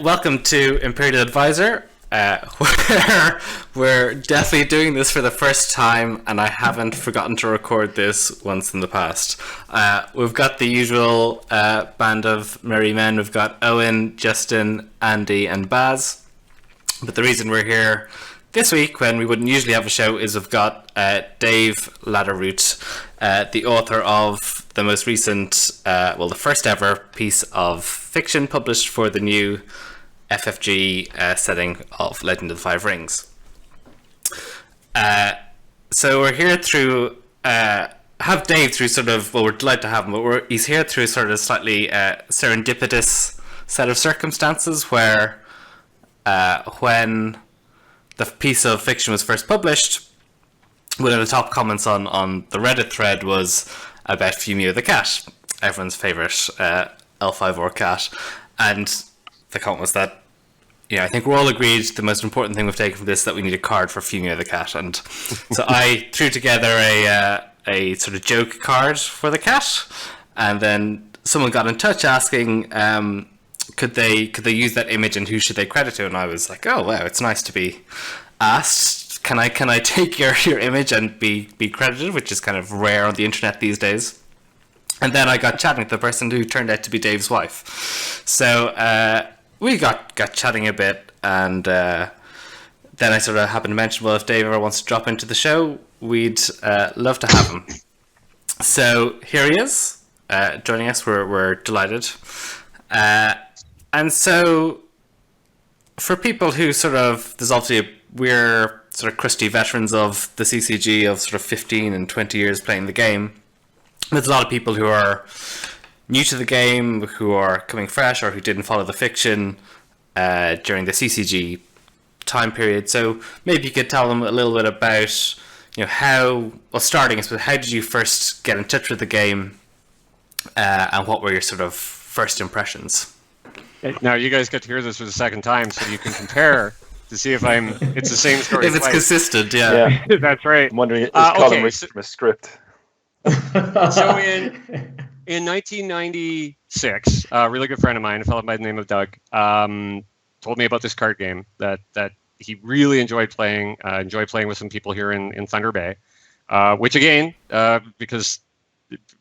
Welcome to Imperial Advisor, where we're definitely doing this for the first time, and I haven't forgotten to record this once in the past. We've got the usual band of merry men. We've got Eoin, Justin, Andy, and Baz. But the reason we're here this week, when we wouldn't usually have a show, is we've got Dave Laderoute, the author of the most recent, the first ever piece of fiction published for the new FFG setting of Legend of the Five Rings. So we're here through, have Dave through sort of, we're delighted to have him, but he's here through sort of slightly serendipitous set of circumstances where when the piece of fiction was first published, one of the top comments on the Reddit thread was about Fumio the cat, everyone's favourite L5 cat, and the comment was that, I think we're all agreed the most important thing we've taken from this is that we need a card for Fumio the cat, and so I threw together a sort of joke card for the cat, and then someone got in touch asking could they use that image and who should they credit to, and I was like, oh wow, it's nice to be asked. Can I take your image and be credited, which is kind of rare on the internet these days. And then I got chatting with the person who turned out to be Dave's wife. So we got chatting a bit, and then I sort of happened to mention, well, if Dave ever wants to drop into the show, we'd love to have him. So here he is, joining us. We're delighted. And so for people who sort of, we're sort of crusty veterans of the CCG of sort of 15 and 20 years playing the game. There's a lot of people who are new to the game, who are coming fresh, or who didn't follow the fiction during the CCG time period. So maybe you could tell them a little bit about, how did you first get in touch with the game, and what were your sort of first impressions? Now you guys get to hear this for the second time, so you can compare to see if it's the same story. If it's consistent, yeah. That's right. I'm wondering, is Colm from a script? So in 1996, a really good friend of mine, a fellow by the name of Doug, told me about this card game that he really enjoyed playing with some people here in Thunder Bay, which again, because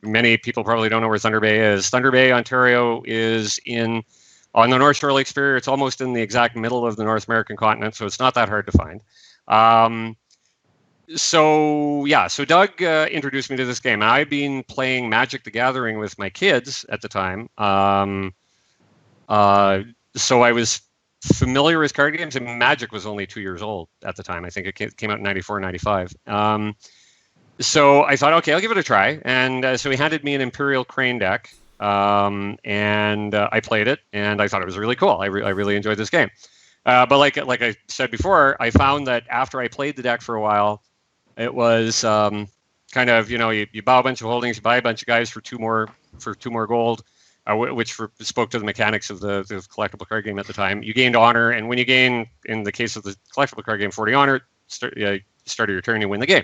many people probably don't know where Thunder Bay is. Thunder Bay, Ontario is on the North Shore Lake Superior. It's almost in the exact middle of the North American continent, so it's not that hard to find. So Doug introduced me to this game. I've been playing Magic the Gathering with my kids at the time. So I was familiar with card games, and Magic was only 2 years old at the time. I think it came out in 94, 95. So I thought, okay, I'll give it a try. And so he handed me an Imperial Crane deck. And I played it, and I thought it was really cool. I really enjoyed this game. But like I said before, I found that after I played the deck for a while, it was kind of, you buy a bunch of holdings, you buy a bunch of guys for two more gold, which spoke to the mechanics of the collectible card game at the time. You gained honor, and when you gain, in the case of the collectible card game, 40 honor, start of your turn, you win the game.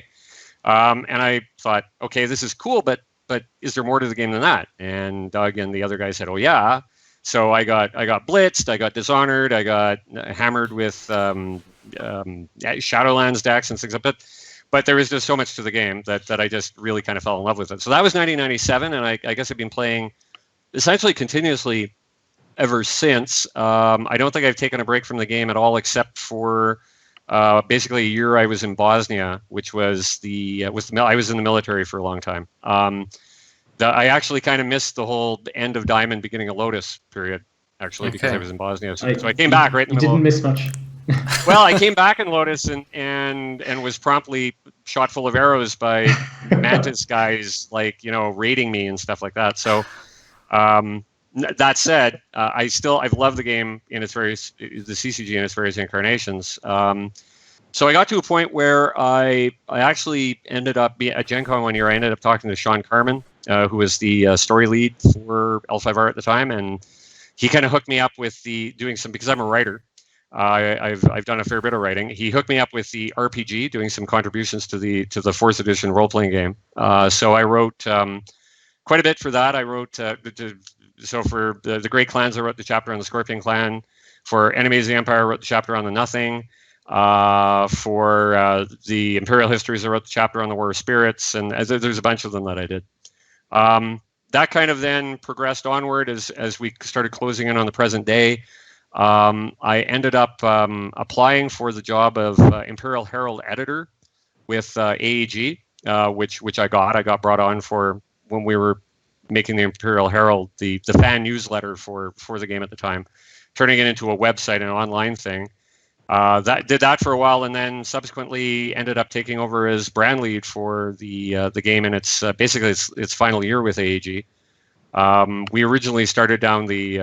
And I thought, okay, this is cool, but is there more to the game than that? And Doug and the other guy said, oh yeah. So I got blitzed, I got dishonored, I got hammered with Shadowlands decks and things like that. But there was just so much to the game that I just really kind of fell in love with it. So that was 1997, and I guess I've been playing essentially continuously ever since. I don't think I've taken a break from the game at all, except for basically a year I was in Bosnia, which was I was in the military for a long time. I actually kind of missed the whole end of Diamond, beginning of Lotus period, actually, because I was in Bosnia. So I came back right in the middle. You didn't miss much. Well, I came back in Lotus and was promptly shot full of arrows by Mantis guys, raiding me and stuff like that. So that said, I've loved the game the CCG in its various incarnations. So I got to a point where I actually ended up at Gen Con one year. I ended up talking to Sean Carman, who was the story lead for L5R at the time, and he kind of hooked me up with because I'm a writer. I've done a fair bit of writing. He hooked me up with the RPG, doing some contributions to the 4th edition role playing game. So I wrote quite a bit for that. I wrote So for the Great Clans, I wrote the chapter on the Scorpion Clan. For Enemies of the Empire, I wrote the chapter on the Nothing. For the Imperial Histories, I wrote the chapter on the War of Spirits, and there's a bunch of them that I did. That kind of then progressed onward as we started closing in on the present day. I ended up applying for the job of Imperial Herald editor with AEG, which I got. I got brought on for when we were making the Imperial Herald, the fan newsletter for the game at the time, turning it into a website, an online thing. That did that for a while, and then subsequently ended up taking over as brand lead for the game, and it's basically its final year with AEG. We originally started down the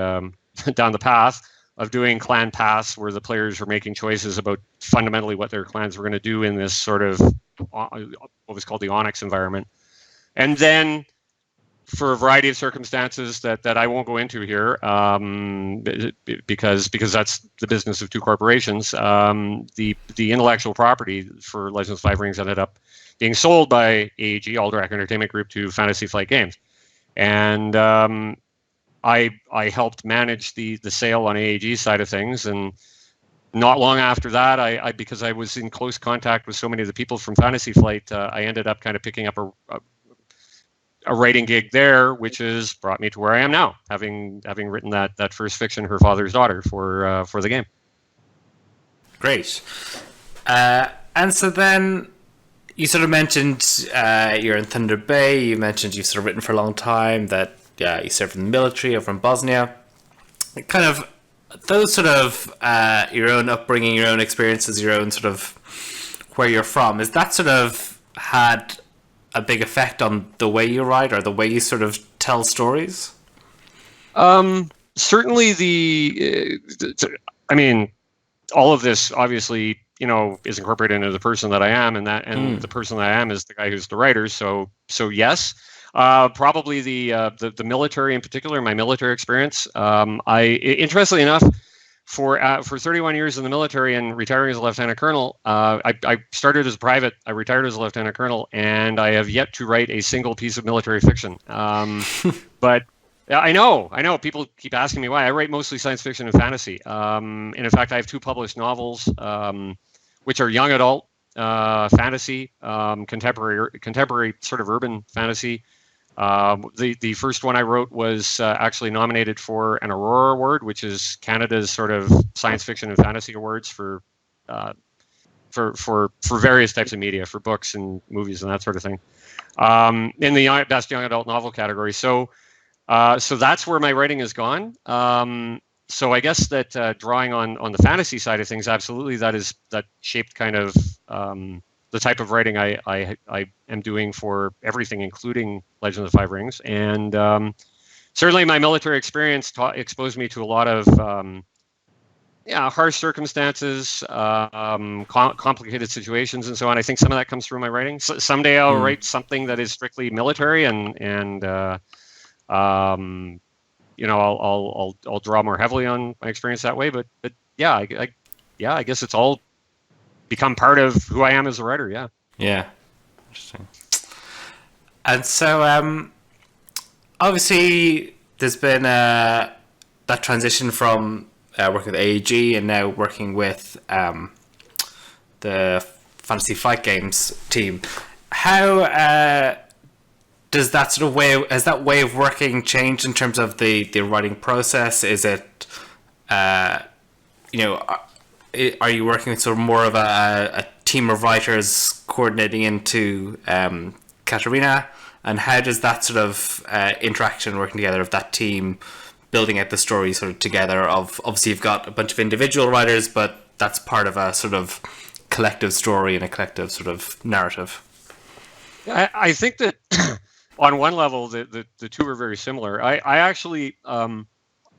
down the path of doing clan paths, where the players were making choices about fundamentally what their clans were going to do in this sort of what was called the Onyx environment, and then, for a variety of circumstances that I won't go into here, because that's the business of two corporations. The intellectual property for Legends of Five Rings ended up being sold by AEG, Alderac Entertainment Group, to Fantasy Flight Games, and I helped manage the sale on AEG's side of things. And not long after that, I because I was in close contact with so many of the people from Fantasy Flight, I ended up kind of picking up a writing gig there, which has brought me to where I am now, having written that first fiction, Her Father's Daughter, for the game. Great. And so then you sort of mentioned you're in Thunder Bay. You mentioned you've sort of written for a long time, that you served in the military over in Bosnia. Kind of those sort of your own upbringing, your own experiences, your own sort of where you're from, is that sort of had a big effect on the way you write or the way you sort of tell stories? Certainly I mean, all of this obviously, is incorporated into the person that I am, and the person that I am is the guy who's the writer. So yes, probably the military in particular, my military experience. Interestingly enough, for 31 years in the military and retiring as a lieutenant colonel, I started as a private, I retired as a lieutenant colonel, and I have yet to write a single piece of military fiction. But I know people keep asking me why. I write mostly science fiction and fantasy. And in fact, I have 2 published novels, which are young adult fantasy, contemporary sort of urban fantasy. The first one I wrote was actually nominated for an Aurora Award, which is Canada's sort of science fiction and fantasy awards for various types of media, for books and movies and that sort of thing, in the best young adult novel category. So that's where my writing has gone. So I guess that drawing on the fantasy side of things, absolutely, that shaped kind of the type of writing I am doing for everything, including Legends of the Five Rings. And certainly my military experience exposed me to a lot of harsh circumstances, complicated situations, and so on. I think some of that comes through my writing. So someday I'll write something that is strictly military, and I'll draw more heavily on my experience that way. But I guess it's all become part of who I am as a writer. Yeah. Interesting. And so obviously there's been that transition from working with AEG and now working with the Fantasy Flight Games team. How does that sort of has that way of working changed in terms of the writing process? Is it are you working with sort of more of a team of writers coordinating into Katarina? And how does that sort of interaction, working together of that team, building out the story sort of together? Obviously you've got a bunch of individual writers, but that's part of a sort of collective story and a collective sort of narrative. I think that on one level, the two are very similar. I actually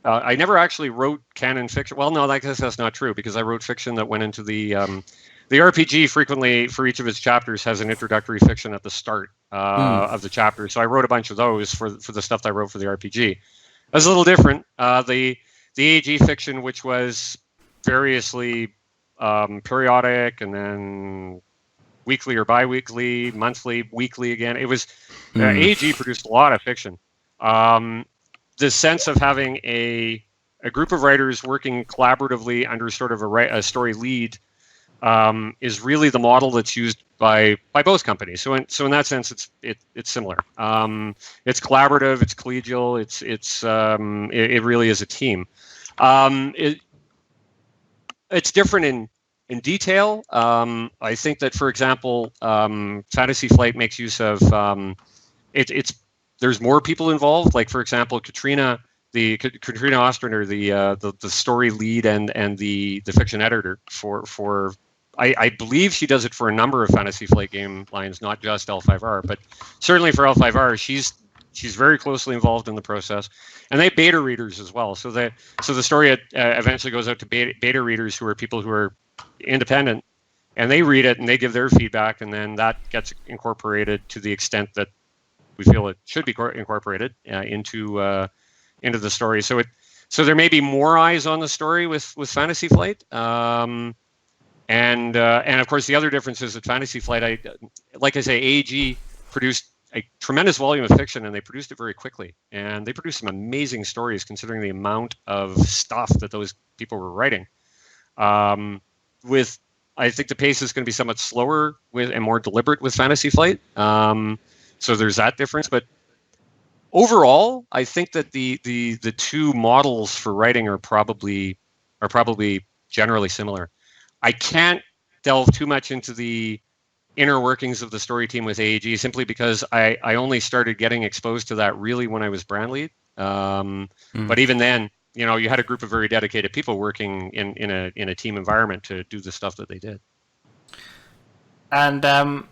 I never actually wrote canon fiction. Well, no, I guess that's not true, because I wrote fiction that went into the RPG. Frequently, for each of its chapters, has an introductory fiction at the start of the chapter. So I wrote a bunch of those for the stuff that I wrote for the RPG. It was a little different. The AEG fiction, which was variously periodic, and then weekly or bi-weekly, monthly, weekly again. It was AEG produced a lot of fiction. the sense of having a group of writers working collaboratively under sort of a story lead is really the model that's used by both companies. So in that sense, it's similar. It's collaborative, it's collegial, it really is a team. It's different in detail. I think that, for example, Fantasy Flight makes use of there's more people involved. Like, for example, Katrina Ostrander, the story lead and the fiction editor for I believe she does it for a number of Fantasy Flight game lines, not just L5R, but certainly for L5R, she's very closely involved in the process. And they have beta readers as well. So the story eventually goes out to beta readers who are people who are independent, and they read it and they give their feedback, and then that gets incorporated to the extent that we feel it should be incorporated into the story. So there may be more eyes on the story with Fantasy Flight. And of course, the other difference is that Fantasy Flight, like I say, AEG produced a tremendous volume of fiction, and they produced it very quickly. And they produced some amazing stories, considering the amount of stuff that those people were writing. I think the pace is going to be somewhat slower and more deliberate with Fantasy Flight. So there's that difference. But overall, I think that the two models for writing are probably generally similar. I can't delve too much into the inner workings of the story team with AEG, simply because I only started getting exposed to that really when I was brand lead. But even then, you had a group of very dedicated people working in a team environment to do the stuff that they did. And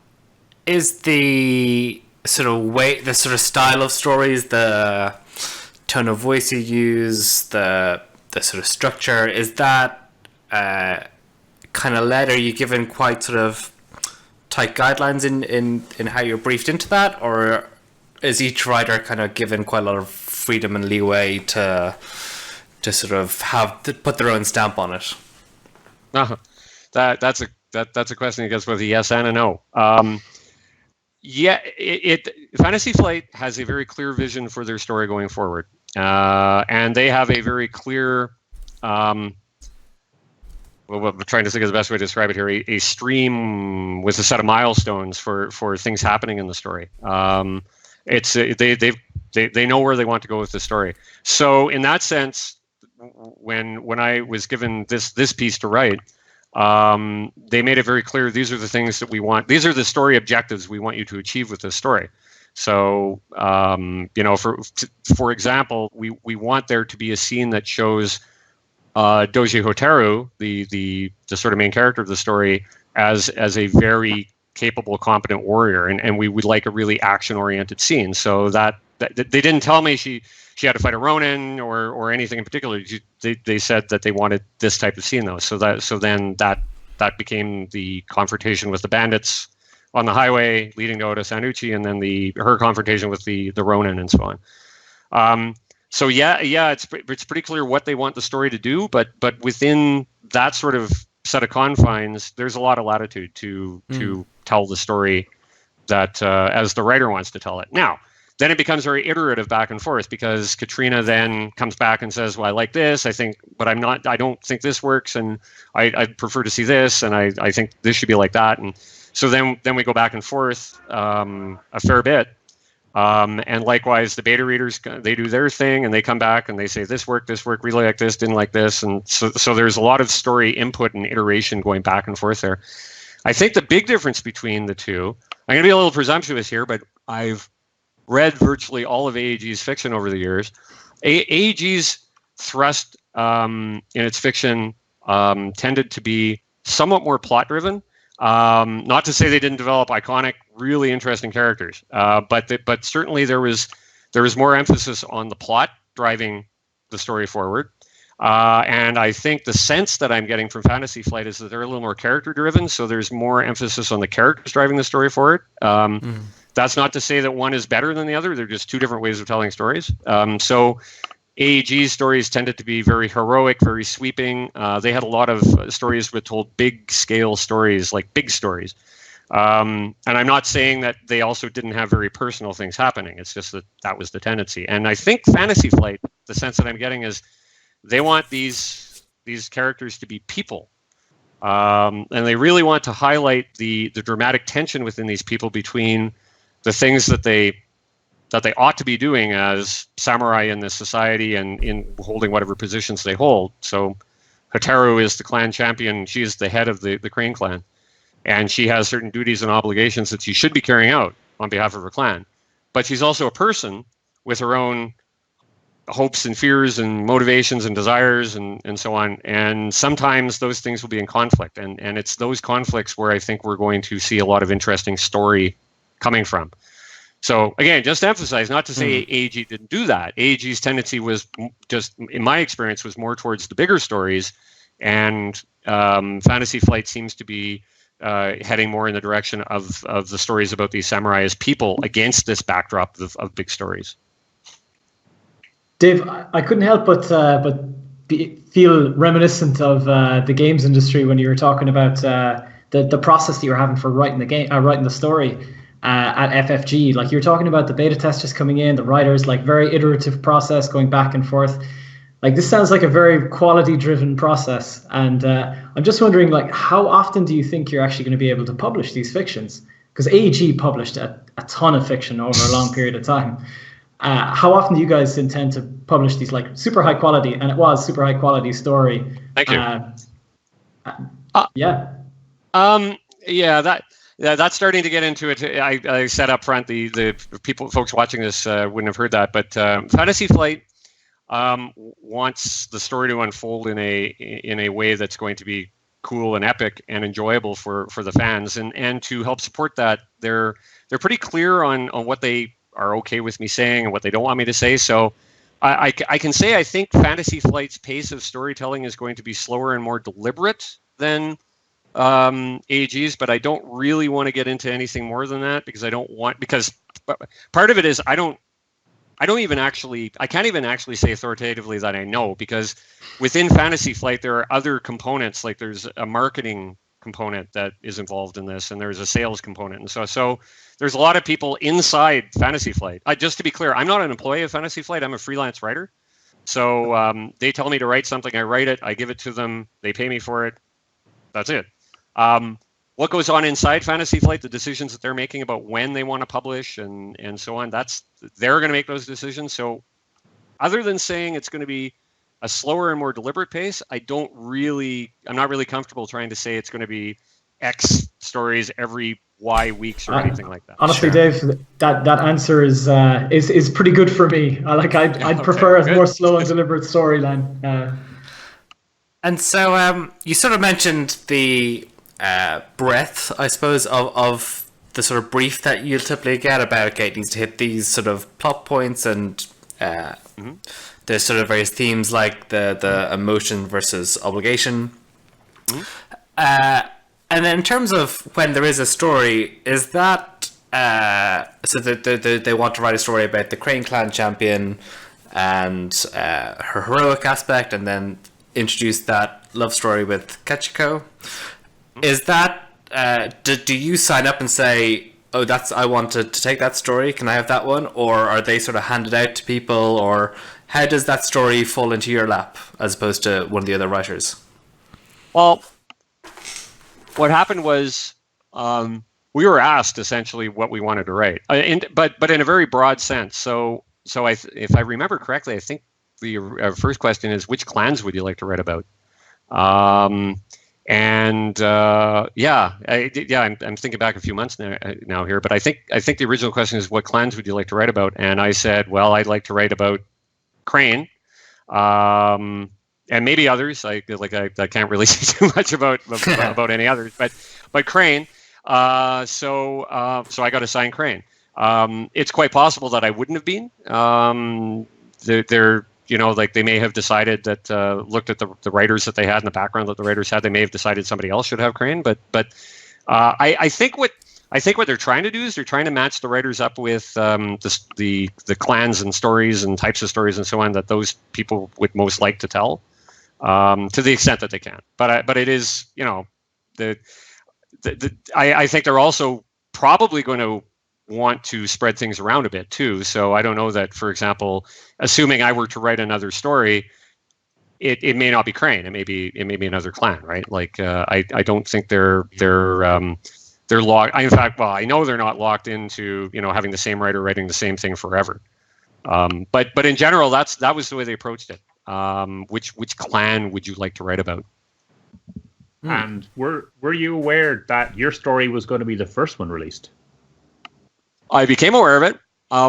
is the sort of style of stories, the tone of voice you use, the sort of structure, is that kind of led? Are you given quite sort of tight guidelines in how you're briefed into that, or is each writer kind of given quite a lot of freedom and leeway to sort of put their own stamp on it? That's a question that gets both a yes and a no. Fantasy Flight has a very clear vision for their story going forward, and they have a very clear. I'm trying to think of the best way to describe it here. A stream with a set of milestones for things happening in the story. They know where they want to go with the story. So in that sense, when I was given this piece to write, they made it very clear, these are the things that we want. These are the story objectives we want you to achieve with this story. So for example, we want there to be a scene that shows Doji Hotoru, the sort of main character of the story, as a very capable, competent warrior, and we would like a really action-oriented scene. So that they didn't tell me she had to fight a Ronin or anything in particular. They said that they wanted this type of scene though. So then that became the confrontation with the bandits on the highway leading to Oda Sanucci, and then her confrontation with the Ronin and so on. So it's pretty clear what they want the story to do, but within that sort of set of confines, there's a lot of latitude to tell the story that as the writer wants to tell it. Now, then it becomes very iterative back and forth, because Katrina then comes back and says, well, I like this, I don't think this works, and I prefer to see this, and I think this should be like that. And so then we go back and forth a fair bit. And likewise, the beta readers, they do their thing, and they come back and they say, this worked, really like this, didn't like this. And so there's a lot of story input and iteration going back and forth there. I think the big difference between the two, I'm going to be a little presumptuous here, but I've read virtually all of AEG's fiction over the years. AEG's thrust in its fiction tended to be somewhat more plot-driven. Not to say they didn't develop iconic, really interesting characters, but certainly there was more emphasis on the plot driving the story forward. And I think the sense that I'm getting from Fantasy Flight is that they're a little more character driven, so there's more emphasis on the characters driving the story forward. That's not to say that one is better than the other. They're just two different ways of telling stories. So AEG's stories tended to be very heroic, very sweeping. They had a lot of stories that told big scale stories, like big stories. And I'm not saying that they also didn't have very personal things happening. It's just that was the tendency. And I think Fantasy Flight, the sense that I'm getting is they want these characters to be people. And they really want to highlight the dramatic tension within these people between the things that they ought to be doing as samurai in this society and in holding whatever positions they hold. So Hotaru is the clan champion. She is the head of the Crane clan. And she has certain duties and obligations that she should be carrying out on behalf of her clan. But she's also a person with her own hopes and fears and motivations and desires and so on. And sometimes those things will be in conflict. And it's those conflicts where I think we're going to see a lot of interesting story coming from. So again, just to emphasize, not to say AEG didn't do that. AEG's tendency was just, in my experience, was more towards the bigger stories. And Fantasy Flight seems to be heading more in the direction of the stories about these samurai as people against this backdrop of big stories. Dave, I couldn't help but feel reminiscent of the games industry when you were talking about the process that you were having for writing the story at FFG. Like, you were talking about the beta testers coming in, the writers, like very iterative process going back and forth. Like, this sounds like a very quality-driven process, and I'm just wondering, like, how often do you think you're actually going to be able to publish these fictions? Because AEG published a ton of fiction over a long period of time. How often do you guys intend to publish these, like, super high quality? And it was super high quality story. Thank you. Yeah. That's starting to get into it. I said up front, the folks watching this wouldn't have heard that, but Fantasy Flight wants the story to unfold in a way that's going to be cool and epic and enjoyable for the fans, and to help support that, they're pretty clear on what they are okay with me saying and what they don't want me to say. So I can say I think Fantasy Flight's pace of storytelling is going to be slower and more deliberate than AEG's, but I don't really want to get into anything more than that because part of it is I can't even actually say authoritatively that I know, because within Fantasy Flight there are other components, like there's a marketing component that is involved in this, and there's a sales component, and so there's a lot of people inside Fantasy Flight. Just to be clear, I'm not an employee of Fantasy Flight. I'm a freelance writer. So they tell me to write something, I write it, I give it to them, they pay me for it. That's it. What goes on inside Fantasy Flight, the decisions that they're making about when they want to publish and so on, they're going to make those decisions. So other than saying it's going to be a slower and more deliberate pace, I'm not really comfortable trying to say it's going to be X stories every Y weeks or anything like that. Honestly, sure. Dave, that answer is pretty good for me. I'd prefer a more slow and deliberate storyline. And so you sort of mentioned the breadth, I suppose, of the sort of brief that you'll typically get about, okay, it needs to hit these sort of plot points, and there's sort of various themes like the emotion versus obligation. And then in terms of when there is a story, is that so they want to write a story about the Crane Clan champion and her heroic aspect, and then introduce that love story with Kachiko? Is that do you sign up and say, oh, I want to take that story, can I have that one? Or are they sort of handed out to people, or how does that story fall into your lap as opposed to one of the other writers? Well, what happened was we were asked essentially what we wanted to write, but in a very broad sense. So if I remember correctly, I think the first question is, which clans would you like to write about? I'm thinking back a few months now here, but I think the original question is, what clans would you like to write about? And I said, well, I'd like to write about Crane, and maybe others. I can't really say too much about any others, but Crane. So I got assigned Crane. It's quite possible that I wouldn't have been. They may have decided that, looked at the writers that they had in the background that the writers had, they may have decided somebody else should have Crane. But I think what they're trying to do is they're trying to match the writers up with the clans and stories and types of stories and so on that those people would most like to tell, to the extent that they can. But it is, I think they're also probably going to want to spread things around a bit too. So I don't know that, for example, assuming I were to write another story, it may not be Crane. It may be another clan, right? Like I don't think they're locked. In fact, well, I know they're not locked into having the same writer writing the same thing forever. But in general, that was the way they approached it. Which clan would you like to write about? And were you aware that your story was going to be the first one released? I became aware of it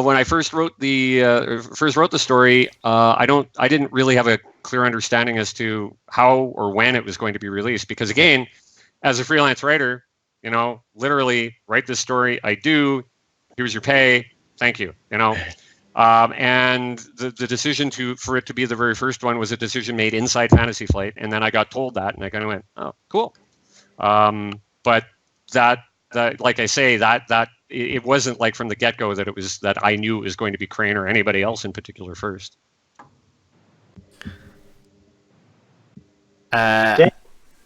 when I first wrote the story. I didn't really have a clear understanding as to how or when it was going to be released, because again, as a freelance writer, literally write this story. I do. Here's your pay. Thank you. And the decision for it to be the very first one was a decision made inside Fantasy Flight, and then I got told that, and I kind of went, "Oh, cool." But that like I say, that it wasn't like from the get-go that I knew it was going to be Crane or anybody else in particular first. Dave,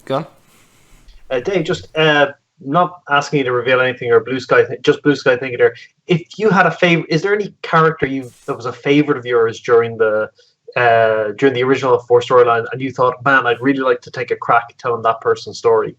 go on. Dave, just not asking you to reveal anything or blue sky thinking there. If you had a favorite, is there any character that was a favorite of yours during the original 4 storyline, and you thought, man, I'd really like to take a crack at telling that person's story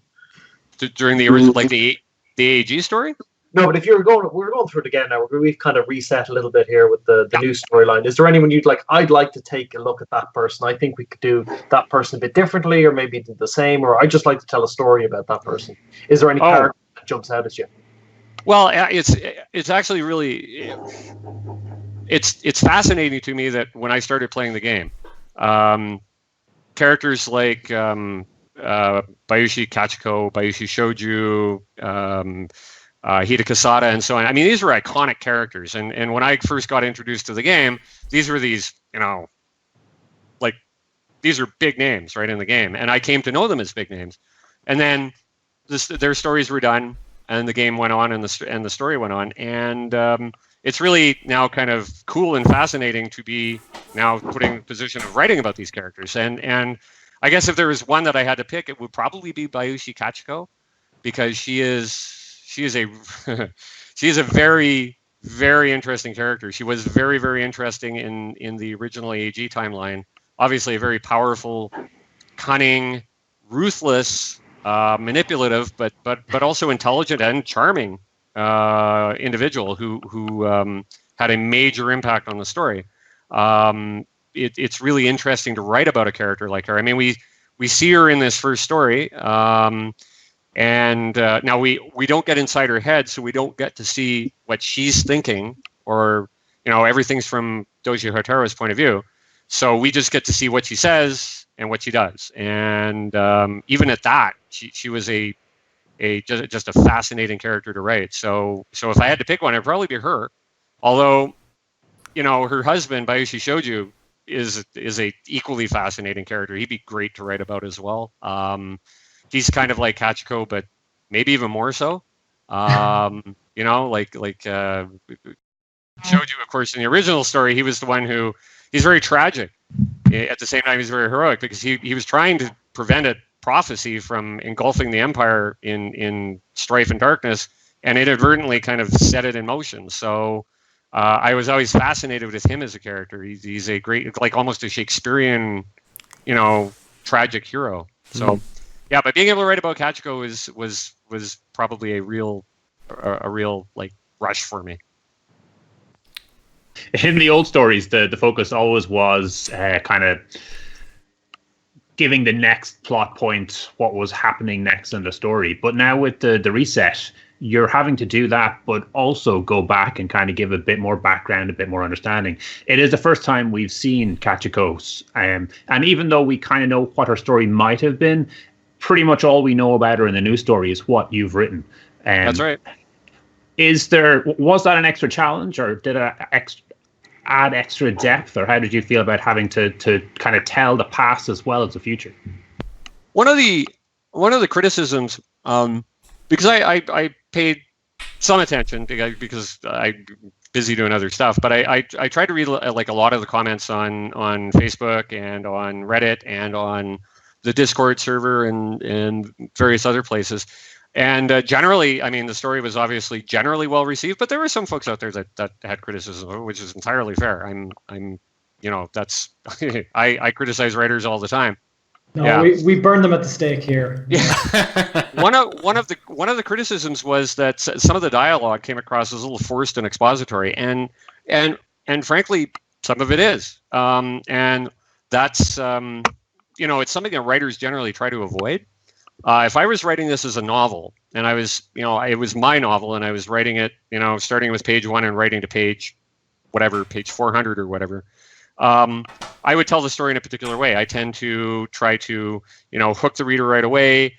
during the original, like the AEG story? No, but if we're going through it again now, we've kind of reset a little bit here with the new storyline. Is there anyone you'd like? I'd like to take a look at that person. I think we could do that person a bit differently, or maybe do the same, or I'd just like to tell a story about that person. Is there any character that jumps out at you? Well, it's actually really it's fascinating to me that when I started playing the game, characters like Bayushi Kachiko, Bayushi Shoju, Hida Kasada, and so on. I mean, these were iconic characters, and when I first got introduced to the game, these were these these are big names right in the game, and I came to know them as big names. And then their stories were done, and the game went on, and the story went on, and it's really now kind of cool and fascinating to be now putting in the position of writing about these characters. And I guess if there was one that I had to pick, it would probably be Bayushi Kachiko, because she is a very, very interesting character. She was very, very interesting in the original AEG timeline. Obviously, a very powerful, cunning, ruthless, manipulative, but also intelligent and charming individual who had a major impact on the story. It's really interesting to write about a character like her. I mean, we see her in this first story. And now we don't get inside her head, so we don't get to see what she's thinking, or everything's from Doji Hotaru's point of view. So we just get to see what she says and what she does. And even at that, she was just a fascinating character to write. So if I had to pick one, it'd probably be her. Although, her husband Bayushi Shoju is a equally fascinating character. He'd be great to write about as well. He's kind of like Kachiko, but maybe even more so. Like Shoju, of course, in the original story, he was the one he's very tragic. At the same time, he's very heroic, because he was trying to prevent a prophecy from engulfing the Empire in strife and darkness, and inadvertently kind of set it in motion. So I was always fascinated with him as a character. He's a great, like almost a Shakespearean, tragic hero. So. Yeah, but being able to write about Kachiko was probably a real like rush for me. In the old stories, the focus always was kind of giving the next plot point, what was happening next in the story. But now with the reset, you're having to do that, but also go back and kind of give a bit more background, a bit more understanding. It is the first time we've seen Kachiko's, and even though we kind of know what her story might have been, pretty much all we know about her in the new story is what you've written. That's right. Was that an extra challenge, or did it add extra depth, or how did you feel about having to kind of tell the past as well as the future? One of the criticisms, because I paid some attention because I'm busy doing other stuff, but I tried to read like a lot of the comments on Facebook and on Reddit and on the Discord server and various other places. And generally, I mean, the story was obviously generally well received, but there were some folks out there that had criticism, which is entirely fair. I'm, that's I criticize writers all the time. No, Yeah. we burn them at the stake here. Yeah. one of the criticisms was that some of the dialogue came across as a little forced and expository, and frankly, some of it is. And that's it's something that writers generally try to avoid. If I was writing this as a novel, and I was, it was my novel, and I was writing it, starting with page 1 and writing to page 400 or whatever, I would tell the story in a particular way. I tend to try to, hook the reader right away,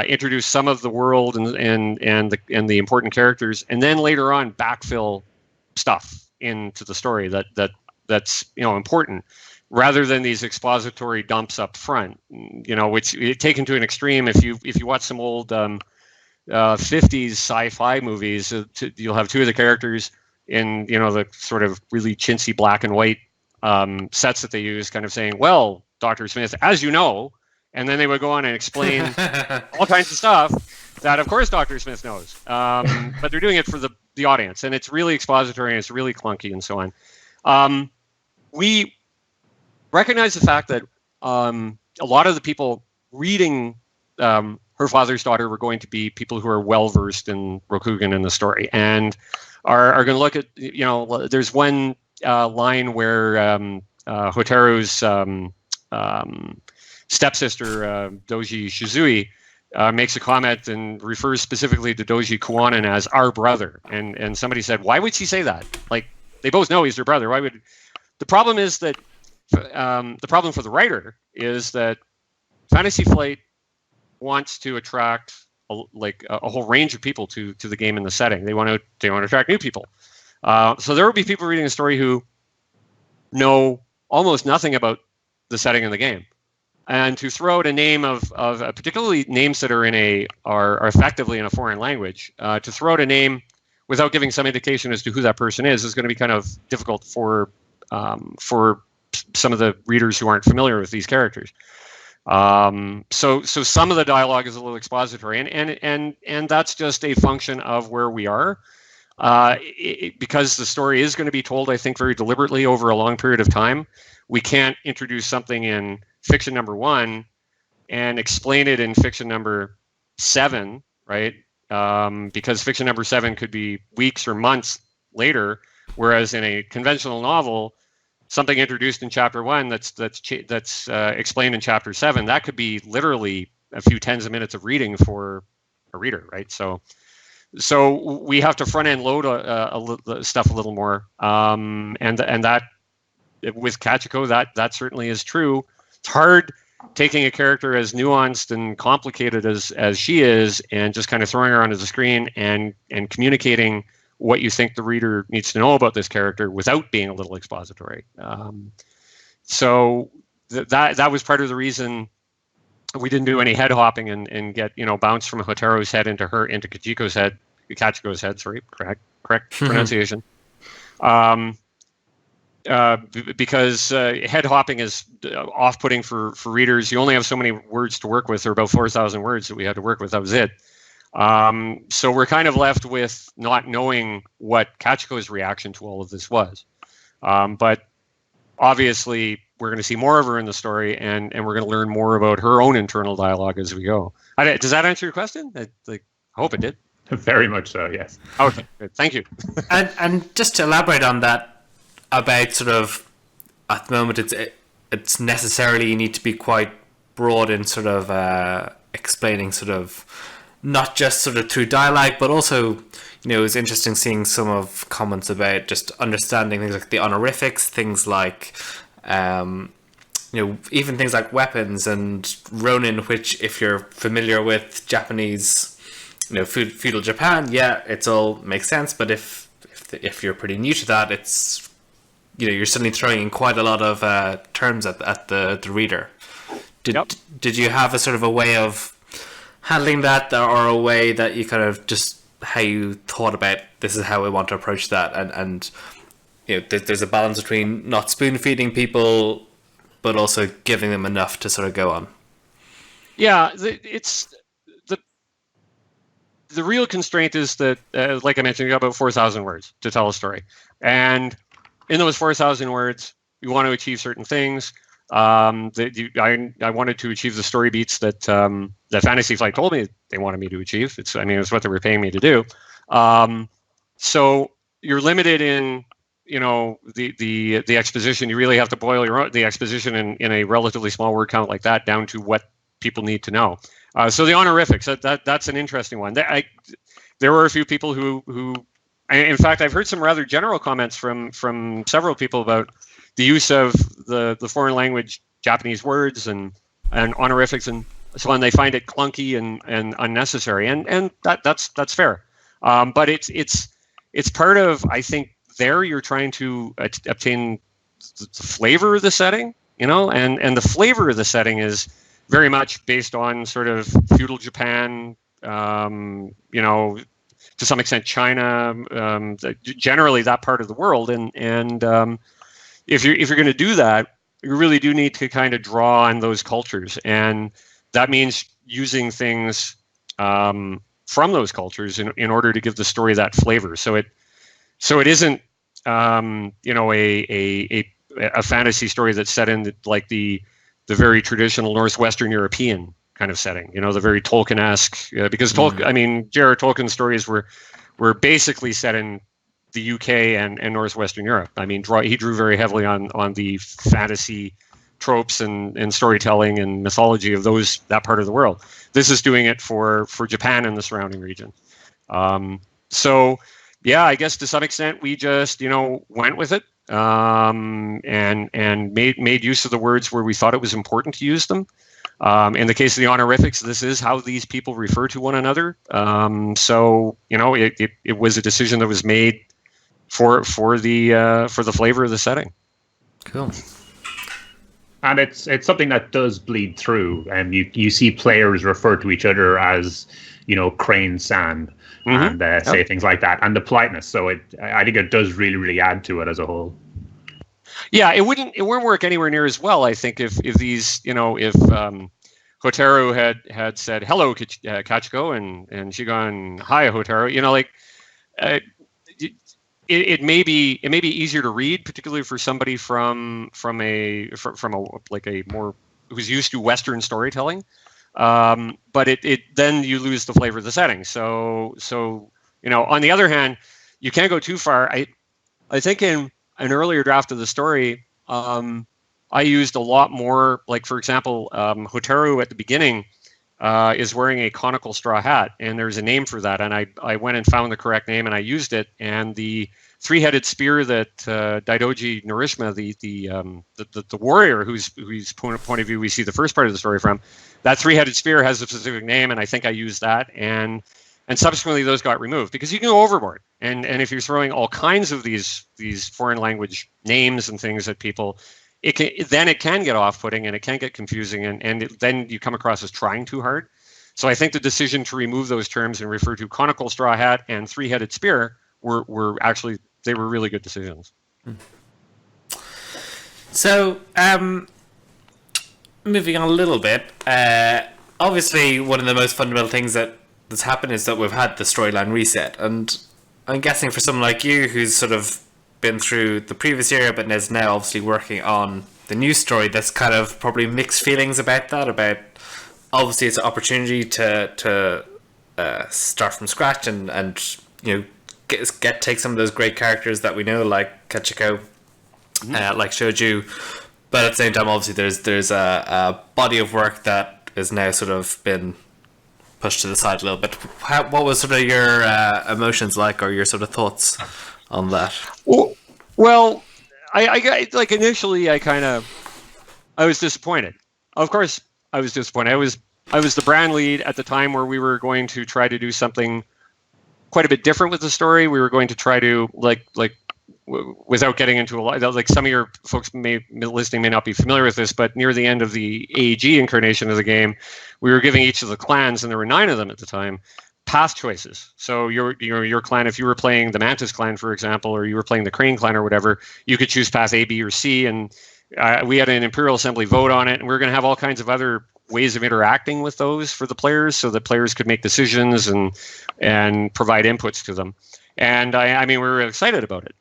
introduce some of the world and the important characters, and then later on backfill stuff into the story that's important, rather than these expository dumps up front, which taken to an extreme. If you watch some old 50s sci-fi movies, you'll have two of the characters in the sort of really chintzy black and white sets that they use, kind of saying, "Well, Dr. Smith, as you know," and then they would go on and explain all kinds of stuff that, of course, Dr. Smith knows, but they're doing it for the audience, and it's really expository and it's really clunky and so on. We recognize the fact that a lot of the people reading Her Father's Daughter were going to be people who are well versed in Rokugan and the story, and are going to look at, there's one line where Hotaru's stepsister, Doji Shizui, makes a comment and refers specifically to Doji Kuwanan as our brother. And somebody said, why would she say that? Like, they both know he's their brother. Why would... The problem is that the problem for the writer is that Fantasy Flight wants to attract a whole range of people to the game and the setting. They want to attract new people. So there will be people reading a story who know almost nothing about the setting of the game, and to throw out a name of particularly names that are effectively in a foreign language, to throw out a name without giving some indication as to who that person is going to be kind of difficult for some of the readers who aren't familiar with these characters. So some of the dialogue is a little expository, and that's just a function of where we are. Because the story is going to be told, I think, very deliberately over a long period of time. We can't introduce something in fiction number 1 and explain it in fiction number 7, right? Because fiction number 7 could be weeks or months later, whereas in a conventional novel, something introduced in chapter 1 that's explained in chapter 7, that could be literally a few tens of minutes of reading for a reader, right? So we have to front end load stuff a little more, and that with Kachiko that certainly is true. It's hard taking a character as nuanced and complicated as she is, and just kind of throwing her onto the screen and communicating what you think the reader needs to know about this character without being a little expository. So that was part of the reason we didn't do any head hopping and get bounce from Hotaru's head into Kachiko's head. Sorry, correct pronunciation. Because head hopping is off-putting for readers. You only have so many words to work with. There are about 4,000 words that we had to work with. That was it. So we're kind of left with not knowing what Kachiko's reaction to all of this was. But obviously, we're going to see more of her in the story, and we're going to learn more about her own internal dialogue as we go. Does that answer your question? I hope it did. Very much so, yes. Okay, good. Thank you. and just to elaborate on that, about sort of at the moment, it's necessarily you need to be quite broad in sort of explaining sort of not just sort of through dialogue, but also, it was interesting seeing some of comments about just understanding things like the honorifics, things like, even things like weapons and Ronin, which if you're familiar with Japanese, feudal Japan, yeah, it's all makes sense. But if you're pretty new to that, it's, you're suddenly throwing in quite a lot of terms at the reader. Did you have a sort of a way of handling that, or a way that you kind of just how you thought about this is how we want to approach that, and there's a balance between not spoon feeding people but also giving them enough to sort of go on? Yeah, it's the real constraint is that, like I mentioned, you got about 4,000 words to tell a story, and in those 4,000 words, you want to achieve certain things. I wanted to achieve the story beats that that Fantasy Flight told me they wanted me to achieve. It's what they were paying me to do. So you're limited in the exposition. You really have to boil the exposition in a relatively small word count like that down to what people need to know. So the honorifics, that's an interesting one. There were a few people who, in fact, I've heard some rather general comments from several people about the use of the foreign language Japanese words and honorifics and so on. They find it clunky and unnecessary, and that's fair. But it's part of, I think, there you're trying to obtain the flavor of the setting, and the flavor of the setting is very much based on sort of feudal Japan, to some extent China, generally that part of the world, and if you're going to do that, you really do need to kind of draw on those cultures, and that means using things from those cultures in order to give the story that flavor. So it isn't a fantasy story that's set in the very traditional Northwestern European kind of setting, the very Tolkien-esque, because J.R.R. Tolkien's stories were basically set in the UK and Northwestern Europe. He drew very heavily on the fantasy tropes and storytelling and mythology of that part of the world. This is doing it for Japan and the surrounding region. So yeah, I guess to some extent we just went with it and made use of the words where we thought it was important to use them. In the case of the honorifics, this is how these people refer to one another. So it was a decision that was made for the flavor of the setting. Cool. And it's something that does bleed through, and you see players refer to each other as Crane San, and say things like that, and the politeness. So I think it does really, really add to it as a whole. Yeah, it wouldn't work anywhere near as well, I think, if these if Hotaru had said hello Kachiko and she gone hi Hotaru, it may be easier to read, particularly for somebody from a more who's used to Western storytelling. But it then you lose the flavor of the setting. So on the other hand, you can't go too far. I think in an earlier draft of the story, I used a lot more, like, for example, Hotaru at the beginning is wearing a conical straw hat, and there's a name for that, and I went and found the correct name and I used it, and the three-headed spear that Daidoji Narishima, the warrior whose point of view we see the first part of the story from, that three-headed spear has a specific name, and I think I used that, and subsequently those got removed because you can go overboard, and if you're throwing all kinds of these foreign language names and things at people, it can get off-putting and it can get confusing, and then you come across as trying too hard. So I think the decision to remove those terms and refer to conical straw hat and three-headed spear were actually, they were really good decisions. So, moving on a little bit, obviously one of the most fundamental things that's happened is that we've had the storyline reset, and I'm guessing for someone like you who's sort of been through the previous era but is now obviously working on the new story, that's kind of probably mixed feelings about that, about obviously it's an opportunity to start from scratch and take some of those great characters that we know, like Kachiko, like Shoju, but at the same time obviously there's a body of work that is now sort of been pushed to the side a little bit. What was sort of your emotions like, or your sort of thoughts on that? Well, I like initially I was disappointed. Of course, I was disappointed. I was the brand lead at the time where we were going to try to do something quite a bit different with the story. We were going to try to without getting into a lot, like some of your folks listening may not be familiar with this, but near the end of the AEG incarnation of the game, we were giving each of the clans, and there were 9 of them at the time, path choices. So your clan, if you were playing the Mantis clan, for example, or you were playing the Crane clan or whatever, you could choose path A, B, or C, and we had an Imperial Assembly vote on it, and we were going to have all kinds of other ways of interacting with those for the players, so that players could make decisions and provide inputs to them. And I mean, we were excited about it.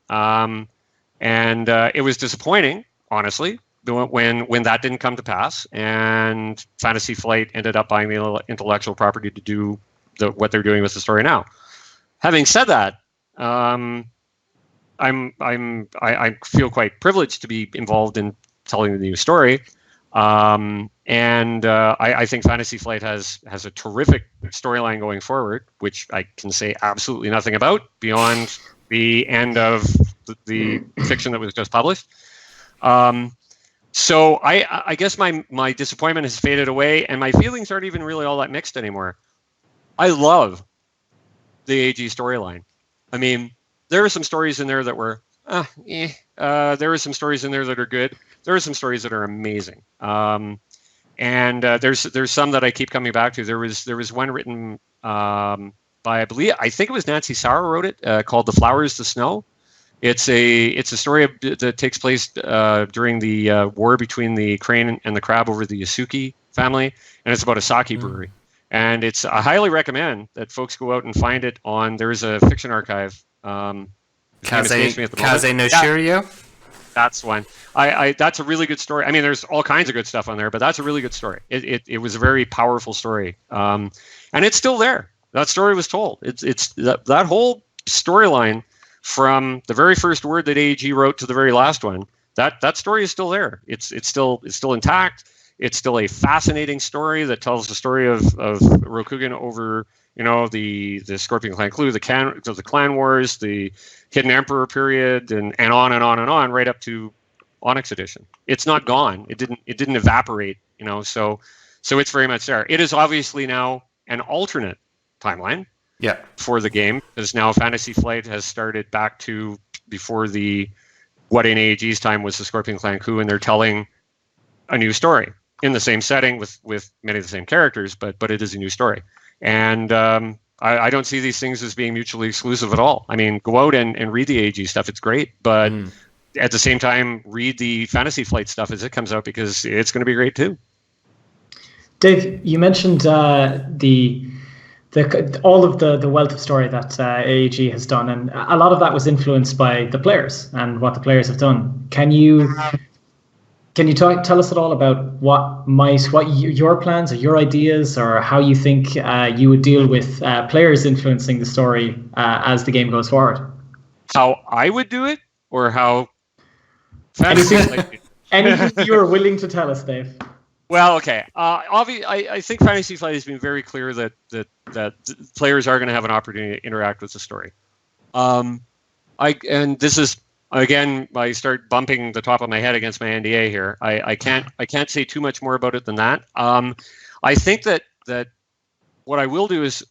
And it was disappointing, honestly, when that didn't come to pass, and Fantasy Flight ended up buying the intellectual property to do what they're doing with the story now. Having said that, I feel quite privileged to be involved in telling the new story, and I think Fantasy Flight has a terrific storyline going forward, which I can say absolutely nothing about beyond the end of the fiction that was just published. So I guess my disappointment has faded away, and my feelings aren't even really all that mixed anymore. I love the AG storyline. I mean, there are some stories in there that were, there are some stories in there that are good. There are some stories that are amazing. And there's some that I keep coming back to. There was one written by, I think it was Nancy Sauer wrote it, called "The Flowers, the Snow." It's a story that takes place during the war between the crane and the crab over the Yasuki family, and it's about a sake brewery. And I highly recommend that folks go out and find it on. There's a fiction archive. Kaze no Shiryu? That's one. That's a really good story. I mean, there's all kinds of good stuff on there, but that's a really good story. It was a very powerful story, and it's still there. That story was told. It's that whole storyline from the very first word that AEG wrote to the very last one. That story is still there. It's still intact. It's still a fascinating story that tells the story of Rokugan over, the Scorpion Clan Clue, the Clan Wars, the Hidden Emperor period, and on and on and on, right up to Onyx Edition. It's not gone. It didn't evaporate, so it's very much there. It is obviously now an alternate timeline for the game, because now Fantasy Flight has started back to before what in AEG's time was the Scorpion Clan Coup, and they're telling a new story in the same setting with many of the same characters, but it is a new story. And I don't see these things as being mutually exclusive at all. I mean, go out and read the AEG stuff. It's great, but at the same time, read the Fantasy Flight stuff as it comes out, because it's going to be great too. Dave, you mentioned all of the wealth of story that AEG has done, and a lot of that was influenced by the players and what the players have done. Can you tell us at all about what your plans or your ideas, or how you think you would deal with players influencing the story as the game goes forward? How I would do it, or how anything you're willing to tell us, Dave? Well, okay. I think Fantasy Flight has been very clear that players are going to have an opportunity to interact with the story. And this is, again, I start bumping the top of my head against my NDA here. I can't say too much more about it than that. I think that what I will do is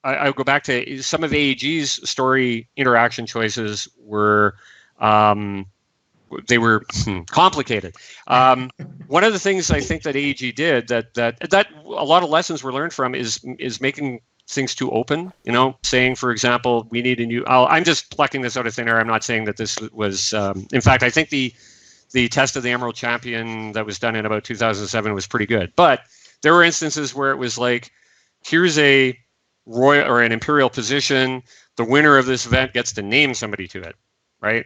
I'll go back to some of AEG's story interaction choices were complicated. One of the things I think that AEG did that a lot of lessons were learned from is making things too open, saying, for example, we need a new, I'm just plucking this out of thin air. I'm not saying that this was, in fact, I think the test of the Emerald Champion that was done in about 2007 was pretty good. But there were instances where it was like, here's a royal or an Imperial position. The winner of this event gets to name somebody to it, right?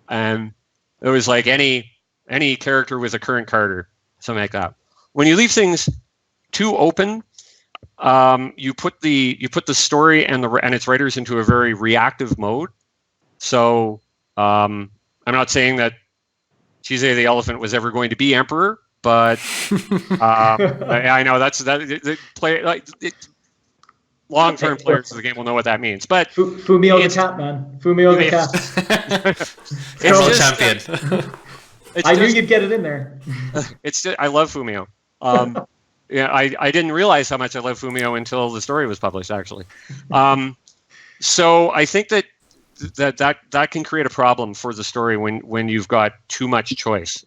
And it was like any character with a current card or something like that. When you leave things too open, you put the story and its writers into a very reactive mode. So I'm not saying that Chise the elephant was ever going to be emperor, but I know the player long-term players of the game will know what that means. But Fumio the cat, man. Fumio the cat. World champion. I knew you'd get it in there. I love Fumio. I didn't realize how much I love Fumio until the story was published, actually. So I think that can create a problem for the story when you've got too much choice.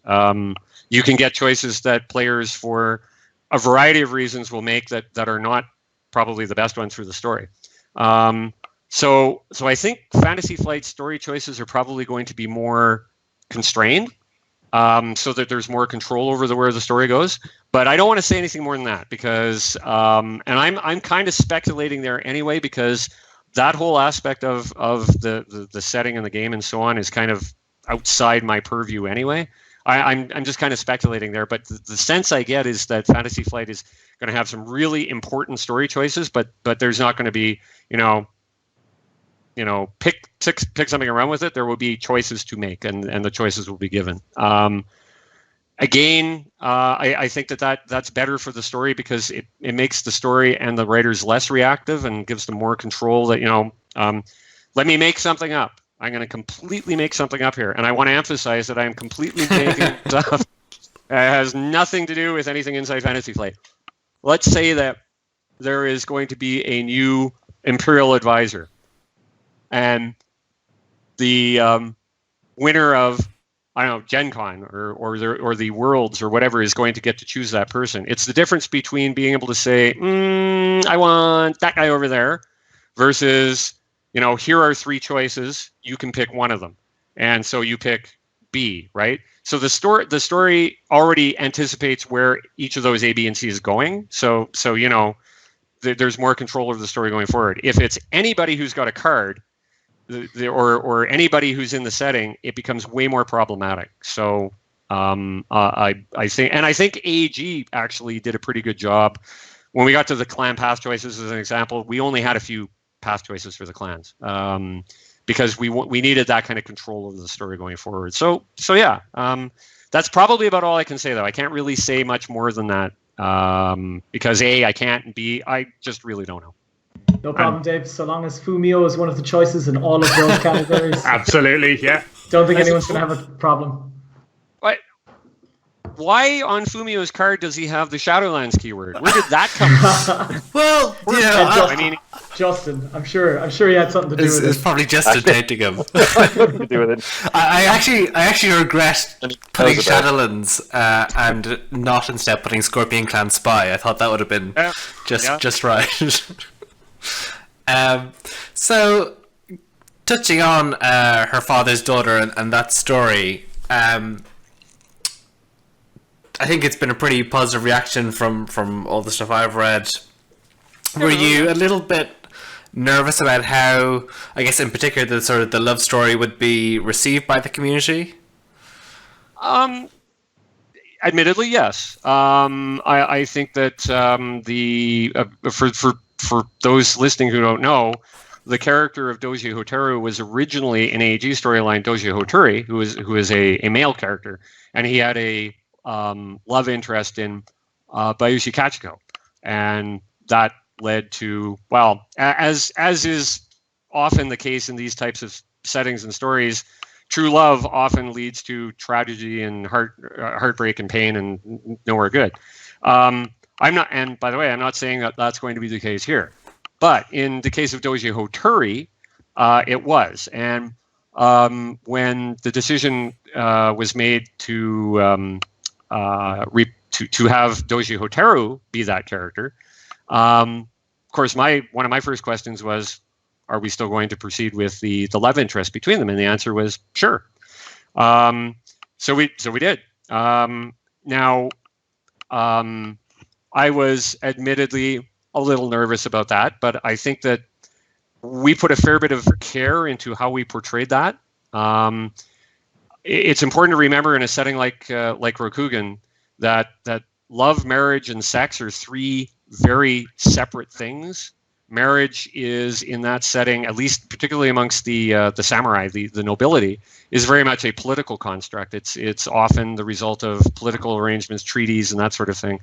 You can get choices that players, for a variety of reasons, will make that are not probably the best ones for the story. So I think Fantasy Flight story choices are probably going to be more constrained. so that there's more control over where the story goes. But I don't want to say anything more than that because, and I'm kind of speculating there anyway, because that whole aspect of the setting and the game and so on is kind of outside my purview anyway. I'm just kind of speculating there, but the sense I get is that Fantasy Flight is going to have some really important story choices, but there's not going to be, pick something around with it. There will be choices to make, and the choices will be given. Again, I think that's better for the story because it makes the story and the writers less reactive and gives them more control. That let me make something up. I'm going to completely make something up here, and I want to emphasize that I am completely making stuff. It has nothing to do with anything inside Fantasy Flight. Let's say that there is going to be a new Imperial advisor, and the winner of, I don't know, Gen Con or the Worlds or whatever is going to get to choose that person. It's the difference between being able to say, I want that guy over there, versus, here are 3 choices. You can pick one of them. And so you pick B, right? So the story already anticipates where each of those A, B, and C is going. So there's more control over the story going forward. If it's anybody who's got a card, or anybody who's in the setting, it becomes way more problematic. So I think AEG actually did a pretty good job. When we got to the clan path choices as an example, we only had a few path choices for the clans because we needed that kind of control over the story going forward. So yeah, that's probably about all I can say, though. I can't really say much more than that because A, I can't, and B, I just really don't know. No problem, Dave. So long as Fumio is one of the choices in all of those categories. Absolutely, yeah. Don't think anyone's going to have a problem. What? Why on Fumio's card does he have the Shadowlands keyword? Where did that come from? Well, Justin, I'm sure he had something to do with it. It's probably Justin tainting him. to do with it. I actually regret putting Shadowlands and not instead putting Scorpion Clan Spy. I thought that would have been just right. So, touching on her father's daughter and that story, I think it's been a pretty positive reaction from all the stuff I've read. Were you a little bit nervous about how, I guess in particular, the love story would be received by the community? Admittedly, yes. I think that for those listening who don't know, the character of Doji Hotoru was originally an AEG storyline, Doji Hotoru, who is a male character, and he had a love interest in Bayushi Kachiko, and that led to, well, as is often the case in these types of settings and stories, true love often leads to tragedy and heartbreak and pain and nowhere good. I'm not, and by the way, I'm not saying that that's going to be the case here, but in the case of Doji Hotoru, it was. And when the decision was made to have Doji Hotoru be that character, of course, one of my first questions was, are we still going to proceed with the love interest between them? And the answer was sure. So we did. Now, I was admittedly a little nervous about that, but I think that we put a fair bit of care into how we portrayed that. It's important to remember in a setting like Rokugan that love, marriage, and sex are 3 very separate things. Marriage is, in that setting, at least particularly amongst the samurai, the nobility, is very much a political construct. It's often the result of political arrangements, treaties, and that sort of thing.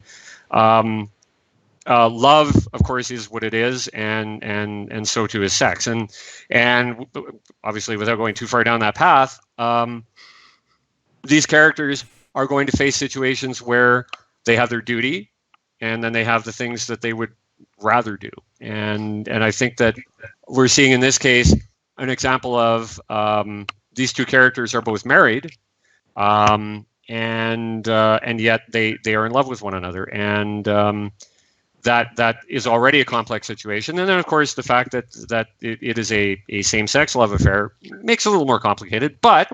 Love, of course, is what it is, and so too is sex. And obviously, without going too far down that path, these characters are going to face situations where they have their duty, and then they have the things that they would rather do. And I think that we're seeing in this case an example of these 2 characters are both married, and yet they are in love with one another, and that is already a complex situation. And then, of course, the fact that it is a same-sex love affair makes it a little more complicated. But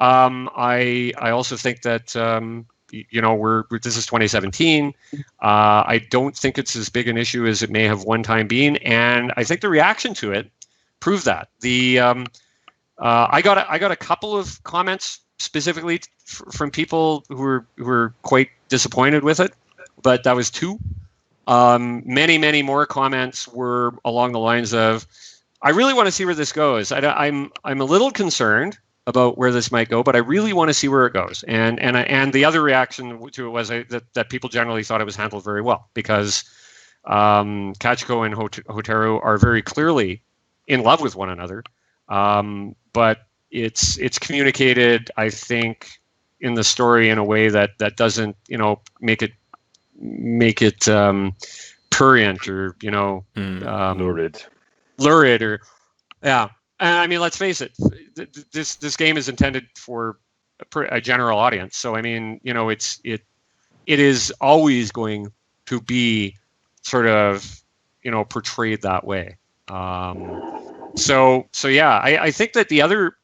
I also think that this is 2017. I don't think it's as big an issue as it may have one time been, and I think the reaction to it proved that. I got a couple of comments specifically from people who were quite disappointed with it, but that was 2. Many more comments were along the lines of, I really want to see where this goes. I'm a little concerned about where this might go, but I really want to see where it goes. And the other reaction to it was that people generally thought it was handled very well, because Kachiko and Hotaru are very clearly in love with one another. But it's communicated, I think, in the story in a way that doesn't, make it prurient or lurid or yeah. And I mean, let's face it, this game is intended for a general audience. So I mean, it is always going to be sort of portrayed that way. So yeah, I think that the other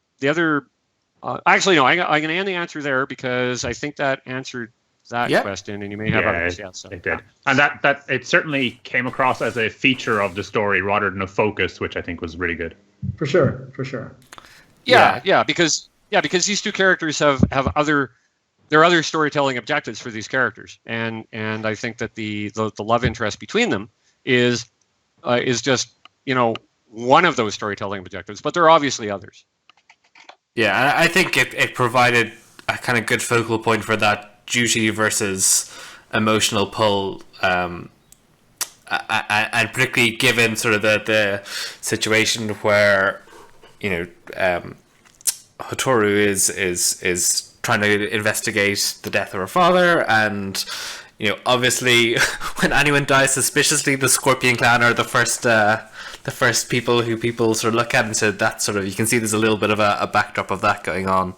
actually no, I'm going to end the answer there, because I think that answered that question, and you may have others. Yeah, so, it did, and that it certainly came across as a feature of the story rather than a focus, which I think was really good. For sure. Yeah, because these two characters have other storytelling objectives for these characters, and I think that the love interest between them is just one of those storytelling objectives, but there are obviously others. Yeah, I think it provided a kind of good focal point for that duty versus emotional pull, and particularly given sort of the situation where Hotoru is trying to investigate the death of her father, and obviously when anyone dies suspiciously, the Scorpion Clan are the first people who people sort of look at, and so that sort of, you can see there's a little bit of a backdrop of that going on.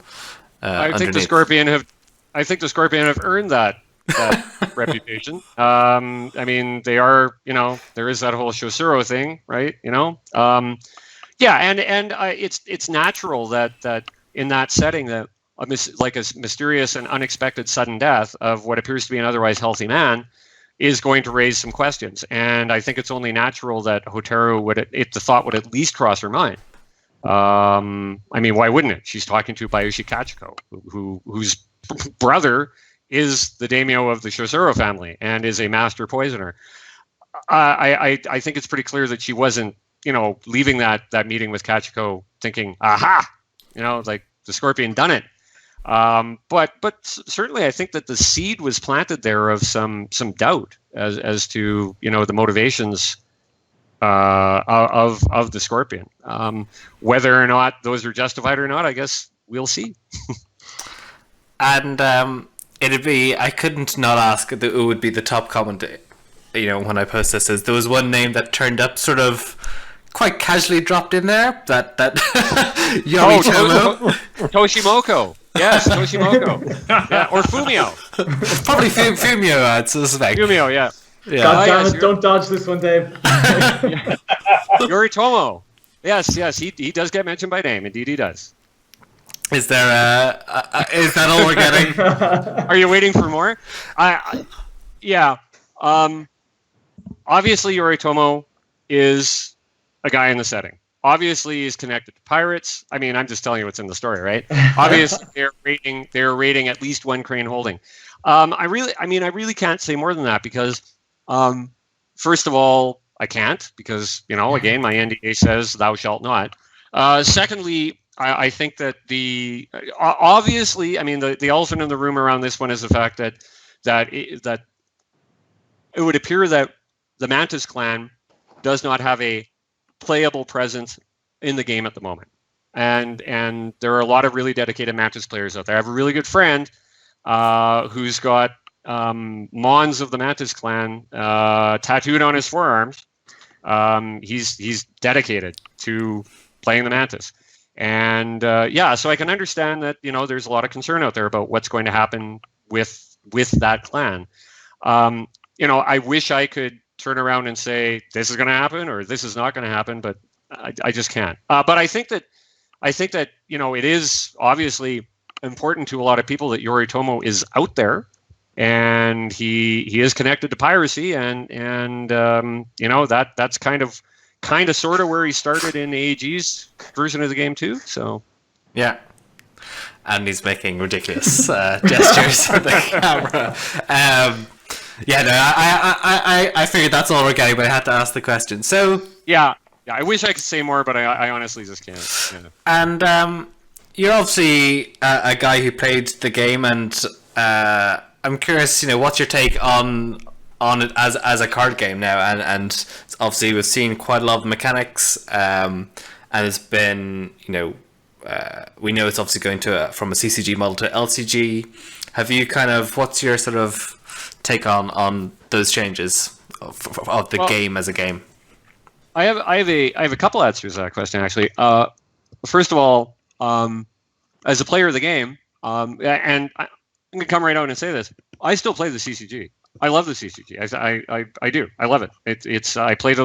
I think the Scorpion have earned that reputation. I mean, they are, there is that whole Shosuro thing, right? Yeah, and it's natural that in that setting that a mysterious and unexpected sudden death of what appears to be an otherwise healthy man is going to raise some questions. And I think it's only natural that Hotaru the thought would at least cross her mind. I mean, why wouldn't it? She's talking to Bayushi Kachiko, whose brother is the daimyo of the Shosuro family and is a master poisoner. I think it's pretty clear that she wasn't, leaving that meeting with Kachiko thinking, aha, like the Scorpion done it. But certainly I think that the seed was planted there of some doubt as to, the motivations of the Scorpion. Whether or not those are justified or not, I guess we'll see. And I couldn't not ask, it would be the top comment, when I post this, is there was one name that turned up sort of quite casually dropped in there, that Yoritomo. Toshimoko. Yes, Toshimoko. Yeah, or Fumio. Probably Fumio, I'd suspect. Fumio, yeah. God damn it, don't dodge this one, Dave. Yoritomo. Yes, he does get mentioned by name. Indeed, he does. Is there is that all we're getting? Are you waiting for more? Yeah. Obviously, Yoritomo is a guy in the setting. Obviously, he's connected to pirates. I mean, I'm just telling you what's in the story, right? Obviously, they're rating at least one Crane Holding. I really can't say more than that, because, first of all, I can't, because, again, my NDA says thou shalt not. Secondly, I think that obviously, I mean, the elephant in the room around this one is the fact that it would appear that the Mantis clan does not have a playable presence in the game at the moment, and there are a lot of really dedicated Mantis players out there. I have a really good friend who's got Mons of the Mantis clan tattooed on his forearms. He's dedicated to playing the Mantis, and so I can understand that there's a lot of concern out there about what's going to happen with that clan. I wish I could turn around and say this is going to happen or this is not going to happen, but I just can't. But I think that it is obviously important to a lot of people that Yoritomo is out there, and he is connected to piracy, and that's kind of sort of where he started in AEG's version of the game too. So yeah. And he's making ridiculous gestures with the camera. I figured that's all we're getting, but I had to ask the question. So yeah, I wish I could say more, but I honestly just can't. Yeah. And you're obviously a guy who played the game, and I'm curious, what's your take on it as a card game now? And obviously we've seen quite a lot of mechanics, and it's been, we know it's obviously going from a CCG model to LCG. Have you what's your sort of take on those changes of the game as a game? I have a couple answers to that question, actually. First of all, as a player of the game, and I'm gonna come right out and say this, I still play the CCG. I love the CCG. I do. I love it. I played a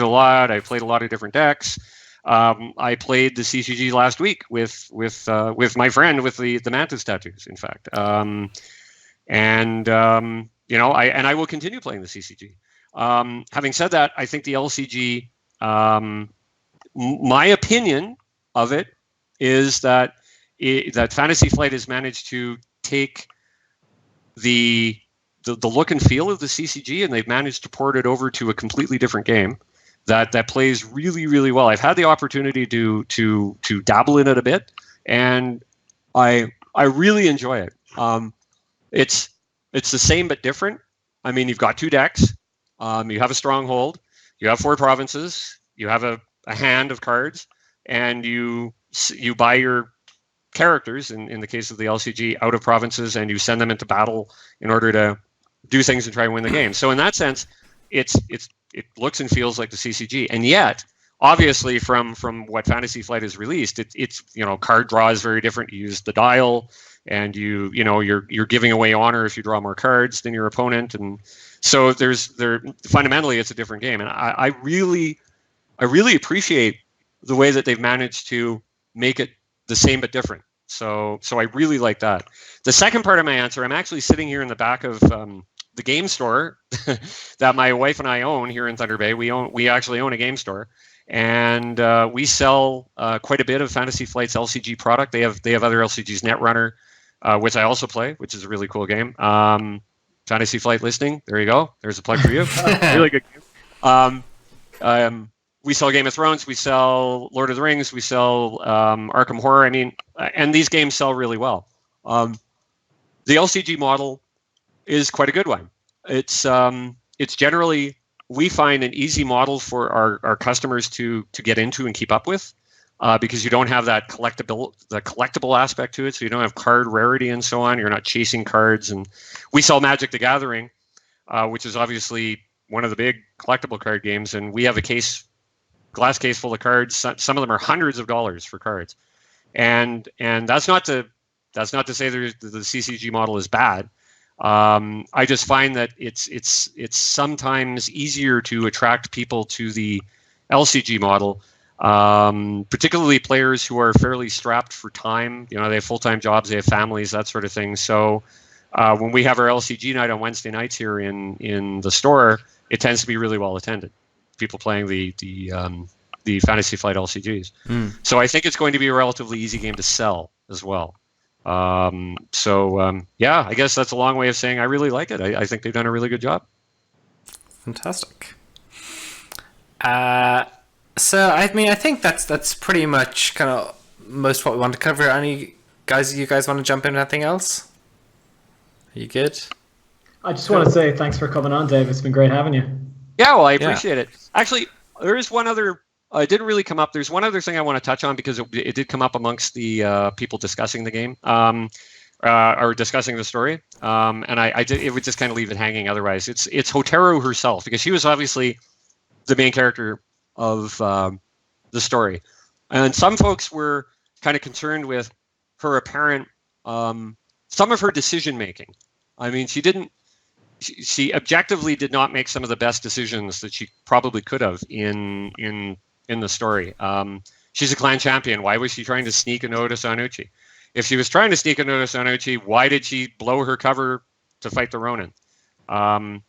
lot. I played a lot of different decks. I played the CCG last week with my friend with the Mantis tattoos, in fact. I will continue playing the CCG. Having said that, I think the LCG, my opinion of it is that Fantasy Flight has managed to take the look and feel of the CCG, and they've managed to port it over to a completely different game that plays really, really well. I've had the opportunity to dabble in it a bit, and I really enjoy it. It's the same but different. I mean, you've got two decks. You have a stronghold. You have 4 provinces. You have a hand of cards, and you buy your characters in the case of the LCG out of provinces, and you send them into battle in order to do things and try and win the game. So in that sense, it looks and feels like the CCG, and yet obviously from what Fantasy Flight has released, it's card draw is very different. You use the dial, and you're giving away honor if you draw more cards than your opponent, and so fundamentally it's a different game, and I really appreciate the way that they've managed to make it the same but different. So I really like that. The second part of my answer, I'm actually sitting here in the back of the game store that my wife and I own here in Thunder Bay. We actually own a game store, and we sell quite a bit of Fantasy Flight's LCG product. They have other LCGs, Netrunner, which I also play, which is a really cool game. Fantasy Flight listening, there you go. There's a plug for you. Really good game. We sell Game of Thrones, we sell Lord of the Rings, we sell Arkham Horror. I mean, and these games sell really well. The LCG model is quite a good one. It's generally, we find, an easy model for our customers to get into and keep up with, because you don't have that collectible aspect to it. So you don't have card rarity and so on. You're not chasing cards. And we sell Magic the Gathering, which is obviously one of the big collectible card games, and we have a glass case full of cards. Some of them are hundreds of dollars for cards, and that's not to say the CCG model is bad. I just find that it's sometimes easier to attract people to the LCG model, particularly players who are fairly strapped for time. They have full-time jobs, they have families, that sort of thing. So when we have our LCG night on Wednesday nights here in the store, it tends to be really well attended. People playing the Fantasy Flight LCGs. So I think it's going to be a relatively easy game to sell as well. I guess that's a long way of saying I really like it. I think they've done a really good job. Fantastic. So I think that's pretty much kind of most what we want to cover. You guys want to jump in with anything else? Are you good? I just want to say thanks for coming on, Dave. It's been great having you. Yeah, well, I appreciate it. Actually, there is one other. It didn't really come up. There's one other thing I want to touch on because it did come up amongst the people discussing the game, or discussing the story. And it would just kind of leave it hanging. Otherwise, it's Hotaru herself, because she was obviously the main character of the story, and some folks were kind of concerned with her apparent some of her decision making. I mean, she objectively did not make some of the best decisions that she probably could have in the story. She's a clan champion. Why was she trying to sneak a note to Sanucci? if she was trying to sneak into Sanucci, why did she blow her cover to fight the Ronin? I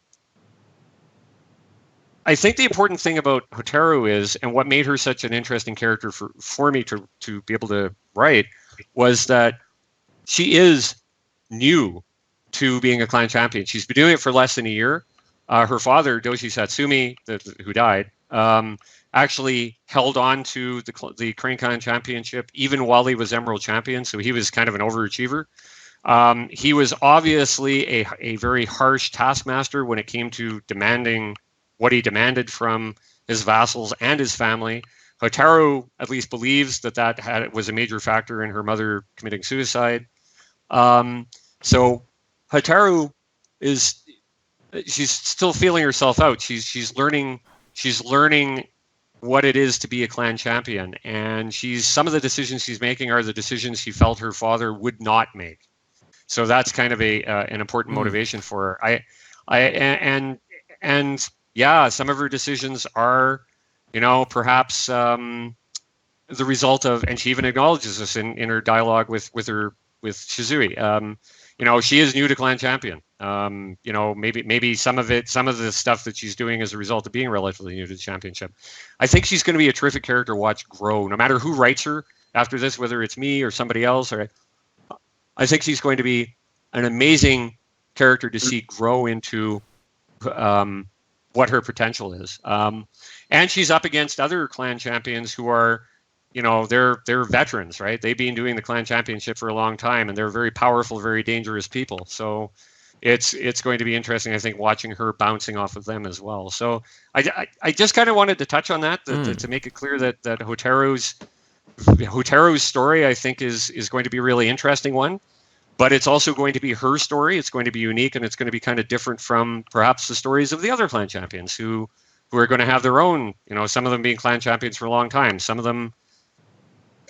think the important thing about Hotaru is, and what made her such an interesting character for me to be able to write, was that she is new to being a clan champion. She's been doing it for less than a year. Her father, Doji Satsumi, who died, actually held on to the Crane Clan Championship even while he was Emerald Champion, so he was kind of an overachiever. He was obviously a very harsh taskmaster when it came to demanding what he demanded from his vassals and his family. Hotaru at least believes that was a major factor in her mother committing suicide. So Hotaru she's still feeling herself out. She's learning what it is to be a clan champion, and some of the decisions she's making are the decisions she felt her father would not make. So that's kind of an important motivation for her. And yeah, some of her decisions are, perhaps the result of, and she even acknowledges this in her dialogue with Shizui. She is new to clan champion. Maybe some of the stuff that she's doing is a result of being relatively new to the championship. I think she's going to be a terrific character to watch grow, no matter who writes her after this, whether it's me or somebody else. I think she's going to be an amazing character to see grow into what her potential is. And she's up against other clan champions who are, they're veterans, right? They've been doing the clan championship for a long time, and they're very powerful, very dangerous people. So it's going to be interesting, I think, watching her bouncing off of them as well. So I just kind of wanted to touch on that to make it clear that Hotaru's story, I think, is going to be a really interesting one. But it's also going to be her story. It's going to be unique, and it's going to be kind of different from perhaps the stories of the other clan champions who are going to have their own, some of them being clan champions for a long time. Some of them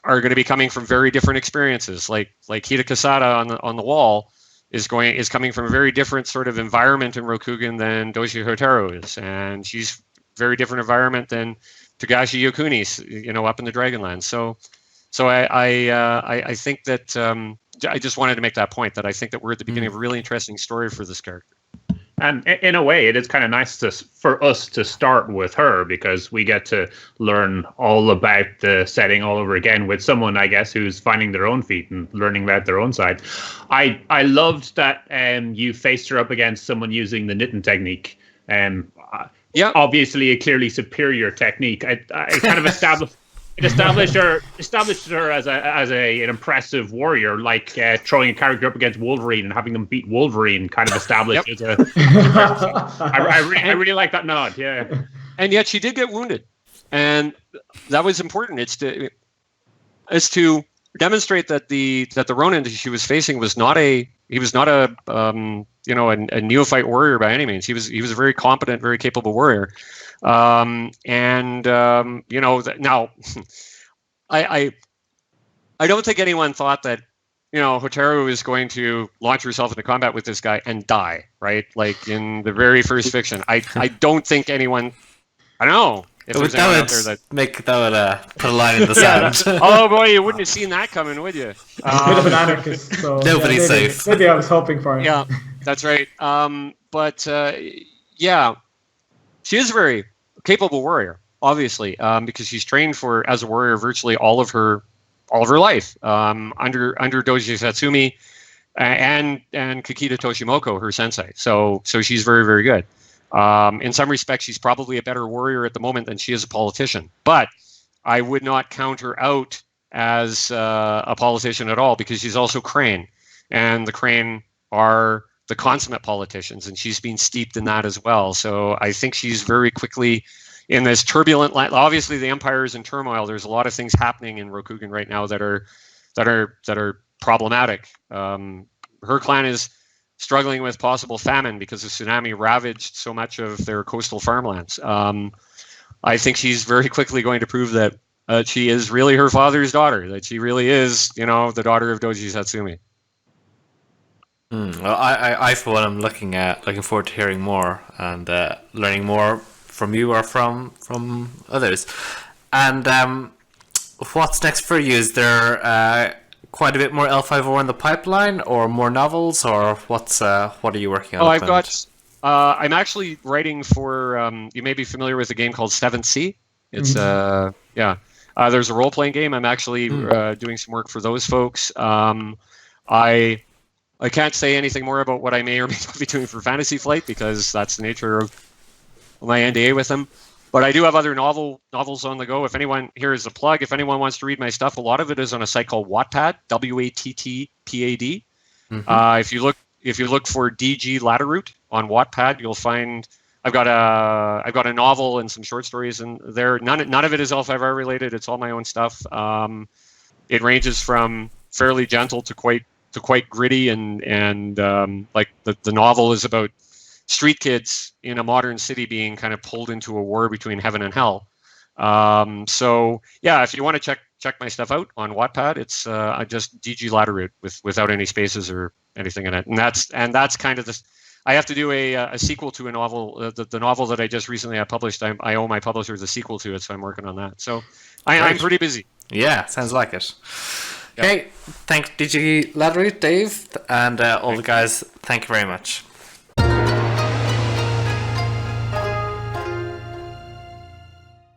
are going to be coming from very different experiences. Like Hida Kasada on the wall is coming from a very different sort of environment in Rokugan than Doji Hotaru is. And she's very different environment than Togashi Yokuni, up in the Dragonlands. So I think that I just wanted to make that point, that I think that we're at the beginning of a really interesting story for this character. And in a way, it is kind of nice for us to start with her, because we get to learn all about the setting all over again with someone, I guess, who's finding their own feet and learning about their own side. I loved that you faced her up against someone using the knitting technique. Yeah, obviously a clearly superior technique. I kind of established her as an impressive warrior, like throwing a character up against Wolverine and having them beat Wolverine. Kind of established as a. I really like that nod. Yeah, and yet she did get wounded, and that was important. It's to demonstrate that the Ronin that she was facing was not a neophyte warrior by any means. He was a very competent, very capable warrior. Now I don't think anyone thought that, Hotaru is going to launch herself into combat with this guy and die, right? Like in the very first fiction. I don't think anyone, I don't know. If there's anyone out there that put a line in the sand. Oh boy, you wouldn't have seen that coming, would you? Bit of an anarchist. So, nobody's safe. Maybe I was hoping for it. Yeah, that's right. Yeah, she is a very capable warrior, obviously, because she's trained as a warrior virtually all of her life under Doji Satsumi and Kikita Toshimoko, her sensei. So she's very, very good. In some respects, she's probably a better warrior at the moment than she is a politician. But I would not count her out as a politician at all, because she's also Crane, and the Crane are the consummate politicians, and she's been steeped in that as well. So I think she's very quickly in this turbulent land. Obviously, the empire is in turmoil. There's a lot of things happening in Rokugan right now that are problematic. Her clan is struggling with possible famine because the tsunami ravaged so much of their coastal farmlands. I think she's very quickly going to prove that she is really her father's daughter, that she really is, the daughter of Doji Satsumi. Well, I for one, am looking forward to hearing more and learning more from you or from others. And what's next for you? Is there quite a bit more L5R in the pipeline, or more novels, or what are you working on? Oh, at I've the moment? got. I'm actually writing for. You may be familiar with a game called 7th Sea. It's yeah. There's a role-playing game. I'm actually doing some work for those folks. I can't say anything more about what I may or may not be doing for Fantasy Flight because that's the nature of my NDA with them. But I do have other novels on the go. If anyone, here is a plug. If anyone wants to read my stuff, a lot of it is on a site called Wattpad, Wattpad. If you look for DG Laderoute on Wattpad, you'll find I've got a novel and some short stories in there. None of it is L5R related. It's all my own stuff. It ranges from fairly gentle to quite gritty, and like the novel is about street kids in a modern city being kind of pulled into a war between heaven and hell. So yeah, if you want to check my stuff out on Wattpad, it's just DG Laderoute without any spaces or anything in it, and that's kind of this. I have to do a sequel to a novel. The novel that I just recently published, I owe my publisher the sequel to it, so I'm working on that. So I'm pretty busy. Yeah, sounds like it. Okay, thank DG Laderoute, Dave, and all the guys. Thank you very much.